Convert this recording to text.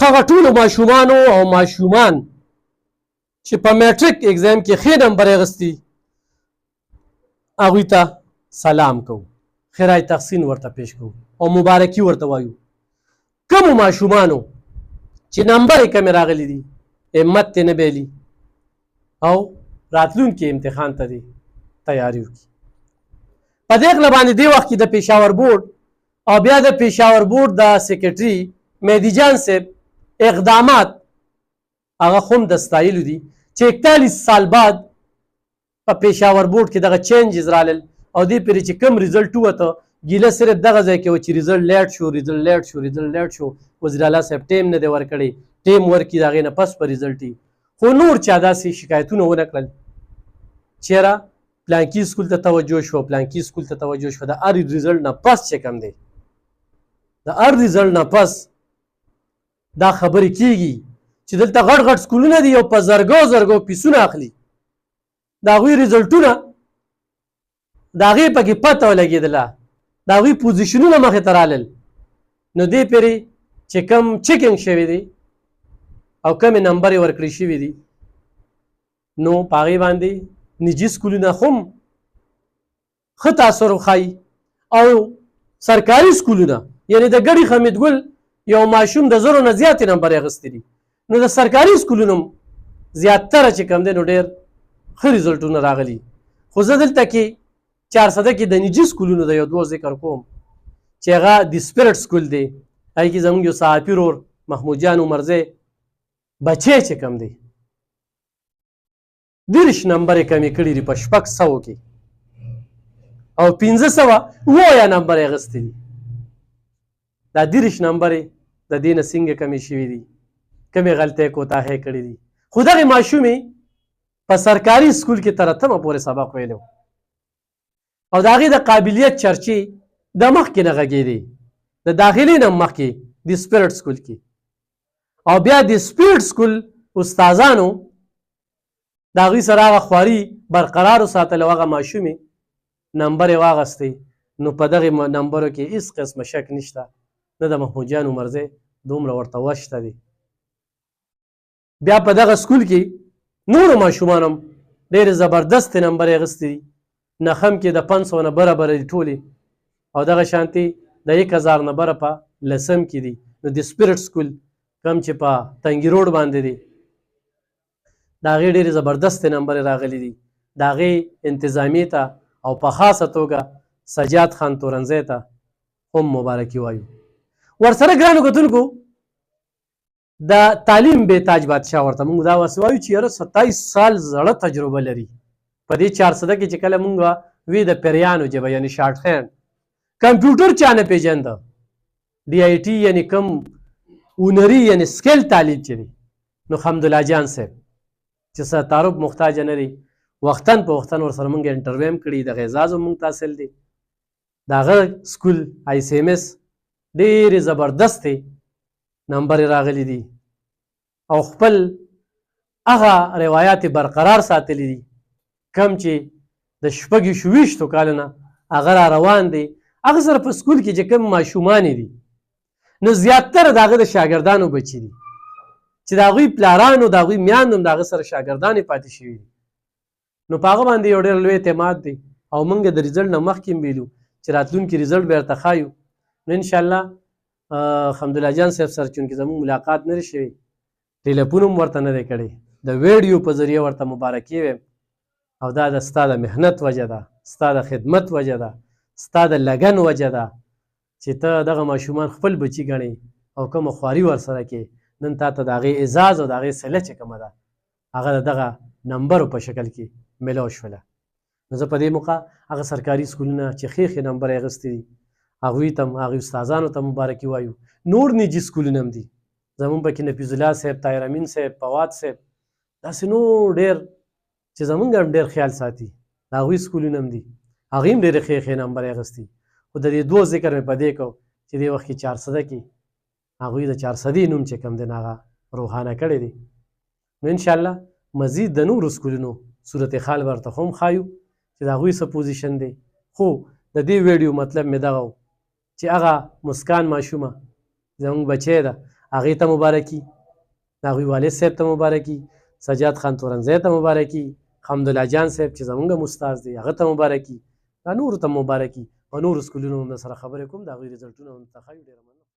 هغه ټولو ماشومانو او ماشومان چې په میټریک اگزام کې ښه نمبر یې اخیستی هغوی ته سلام کوو، خیرای تحسین ورته پیش کوو او مبارکي ورته وایو. کومو ماشومانو چې نمبر یې کمې راغلی دي همت یې نه بایلي او راتلونکي امتحان ته دې تیاري وکړي. په دې هکله باندې دې وخت کې د پېښور بورډ او بیا د پېښور بورډ د سیکرټري مهدي جان صاحب اقدامات هغه خو هم د ستایلو دي چې 41 سال بعد په پېښور بورډ کې دغه چینجز رالل او دې پورې چې کوم ریزلټ ووته ګیله صرف دغه ځای کې و چې ریزلټ لیټ شو وزیر اعلی صاحب ټیم نه دی ورکړی، ټیم ورکړي د هغې نه پس په ریزلټ وي. خو نور چا داسې شکایتونه ونه کړل چېره پلانکي سکول ته توجه شوه، پلانکي سکول ته توجه شوه. د هر ریزلټ نه پس چې کوم دی د هر ریزلټ نه پس دا خبرې کېږي چې دلته غټ غټ سکولونه دي او په زرګو پیسونه اخلي، د هغوی ریزلټونه د هغې پکې پته ولګېدله، د هغوی پوزیشنونه مخې ته رالل. نو دې پورې چې کم چیکنګ شوی دی او کمې نمبرې ورکړې شوي دي نو په هغې باندې نجي سکولونه خو هم ښه تاثر وښایي او سرکاري سکولونه یعنې د ګډي حمیدګل یو ماشوم د 1000 نه زیاتې نمبرې اخیستې دي. نو د سرکاري سکولونو هم زیاتره چې کوم دی نو ډېر ښه ریزلټونه راغلي. خو زه دلته کې 400 کې د نجي سکولونو د یو دوه ذکر کوم چې هغه د سپیرټ سکول دی، هغې کې زموږ یو صحافي ورور محمود جان عمرزی بچی چې کوم دی 30 نمبرې کمې کړي دي په 600 کې او 500 نمبرې اخیستې دي. دا 30 نمبرې د دې نه څنګه کمې شوي دي، کمې غلطۍ کوتاهۍ کړي دي. خو دغې ماشومې په سرکاري سکول کې تر 8مه پورې سبق ویلی او د هغې د قابلیت چرچې د مخکې نه غږېدې، د داخلي نه مخکې د سپیرټ سکول کې. او بیا د سپیرټ سکول استادانو د هغوی سره هغه خواري برقرار وساتله او هغه ماشومې نمبر یې واخیستی. نو په دغې نمبرو کې هېڅ قسمه شک نشته، نه د محمود جان عمرزی دومره ورته وس شته دی. بیا په دغه سکول کې نورو ماشومانو هم ډېرې زبردستې نمبرې اخیستې دي، نخم کې د 500 نه برابره دي ټولې او دغه شانتې د 1000 نه بره په 10م کې دي. نو د سپیرټ سکول کم چې په تنګي روډ باندې دی د هغې ډېرې زبردستې نمبرې راغلي دي. د هغې انتظامیې ته او په خاصه توګه سجاد خان تورنزی ته هم مبارکي وایو. ورسره ګرانو کتونکو د تعلیم بېتاج بادشاه ورته موږ دا واسې وایو چې یاره 27 سال زړه تجربه لري. په دې 400 کې چې کله موږ وی د پیریانو ژبه یعنې شارټ هینډ کمپیوټر چا نه پېژنده، DIT یعنې کم اونري یعنې سکیل تعلیم چې دی نو حمدالله جان صاحب چې څه تعارف محتاجه نه دی وختن په وختن ورسره موږ انټرویو هم کړي، د اعزاز هم موږ حاصل دی. د هغه سکول ICMS ډېرې زبردستې نمبرې راغلي دي او خپل هغه روایات برقرار ساتلی دي کم چې د 26 کالو نه هغه را روان دی. هغه سره په سکول کې چې کوم ماشومانې دي نو زیاتره د هغه د شاګردانو بچي دي چې د هغوی پلارانو د هغوی میاندو هم د هغه سره شاګردانې پاتې شوي دي. نو په هغه باندې یو ډېر لوی اعتماد دی او موږ د ریزلټ نه مخکې هم ویلو چې راتلونکي ریزلټ به ورته ښایو. نو انشاءالله حمدالله جان صاحب سره چونکې زموږ ملاقات نه دی شوی، ټلیفون هم ورته نه دی کړی، د ویډیو په ذریعه ورته مبارکي ویم او دا د ستا د محنت وجه ده، ستا د خدمت وجه ده، ستا د لګن وجه ده چې ته دغه ماشومان خپل بچي ګڼې او کومه خواري ورسره کې نن تا ته د هغې اعزاز او د هغې صله چې کومه ده هغه د دغه نمبرو په شکل کې میلاو شوله. نو زه په دې موقع هغه سرکاري سکولونه چې ښې نمبرې اخیستې دي هغوی ته هغوی استادانو ته مبارکي وایو. نور نجي سکولونه هم دي زموږ پکې نفیظ الله صاحب، طاهر امین صاحب، فواد صاحب، داسې نور ډېر چې زموږ هم ډېر خیال ساتي د هغوی سکولونه هم دي، هغوی هم ډېرې ښې نمبرې اخیستي. خو د دې دوه ذکر مې په دې کو چې دې وخت کې 400 کې هغوی د 400 نوم چې کوم دی نو هغه روښانه کړی دی. نو انشاءالله مزید د نورو سکولونو صورتحال ورته هم ښایو چې د هغوی څه پوزیشن دی. خو د دې ویډیو مطلب مې دغه و چې هغه مسکان ماشومه زموږ بچی ده هغې ته مبارکي، د هغوی والد صاحب ته مبارکي، سجاد خان تورنځی ته مبارکي، حمدالله جان صاحب چې زمونږ هم استاد دی هغه ته مبارکي، دا نورو ته مبارکي او نورو سکولونو هم سره خبرې کوم د هغوی رزلټونه هم ته ښایي. ډېره مننه.